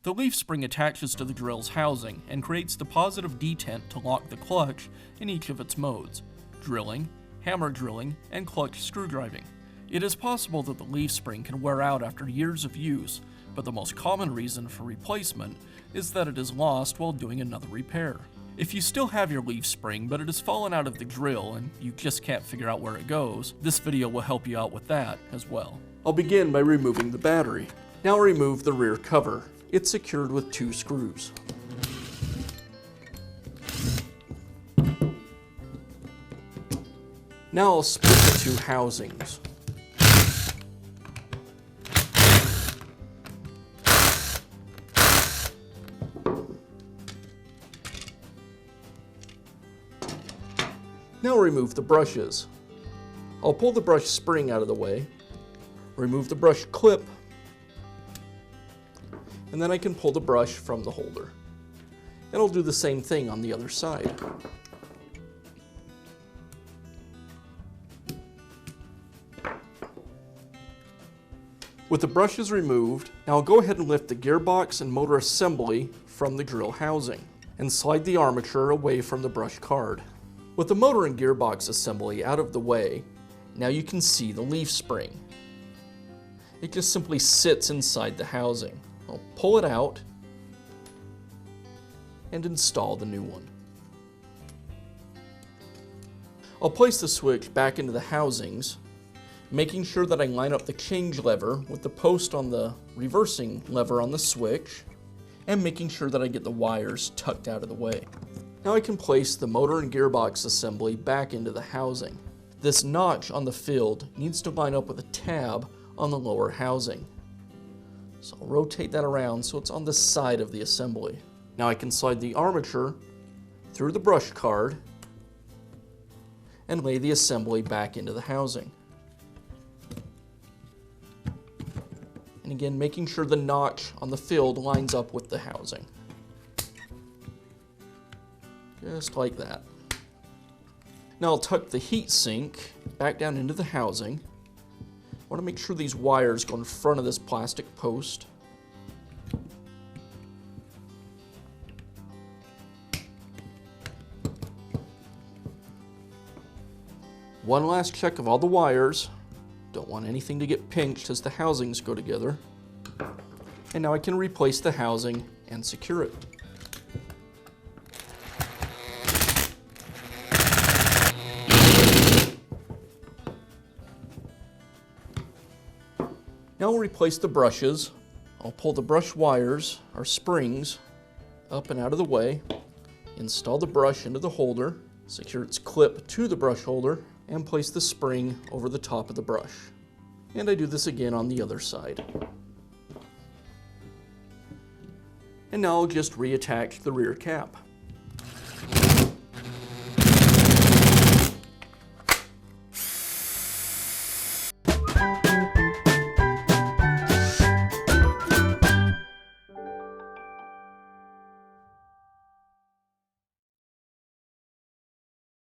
The leaf spring attaches to the drill's housing and creates the positive detent to lock the clutch in each of its modes: drilling, hammer drilling, and clutch screwdriving. It is possible that the leaf spring can wear out after years of use, but the most common reason for replacement is that it is lost while doing another repair. If you still have your leaf spring, but it has fallen out of the drill and you just can't figure out where it goes, this video will help you out with that as well. I'll begin by removing the battery. Now remove the rear cover. It's secured with 2 screws. Now I'll split the 2 housings. Now remove the brushes. I'll pull the brush spring out of the way, remove the brush clip, and then I can pull the brush from the holder. And I'll do the same thing on the other side. With the brushes removed, now I'll go ahead and lift the gearbox and motor assembly from the drill housing and slide the armature away from the brush card. With the motor and gearbox assembly out of the way, now you can see the leaf spring. It just simply sits inside the housing. I'll pull it out and install the new one. I'll place the switch back into the housings, making sure that I line up the change lever with the post on the reversing lever on the switch, and making sure that I get the wires tucked out of the way. Now I can place the motor and gearbox assembly back into the housing. This notch on the field needs to line up with a tab on the lower housing. So I'll rotate that around so it's on the side of the assembly. Now I can slide the armature through the brush card and lay the assembly back into the housing. And again, making sure the notch on the field lines up with the housing. Just like that. Now I'll tuck the heat sink back down into the housing. I want to make sure these wires go in front of this plastic post. One last check of all the wires. Don't want anything to get pinched as the housings go together. And now I can replace the housing and secure it. Now we'll replace the brushes. I'll pull the brush wires, or springs, up and out of the way, install the brush into the holder, secure its clip to the brush holder, and place the spring over the top of the brush. And I do this again on the other side. And now I'll just reattach the rear cap.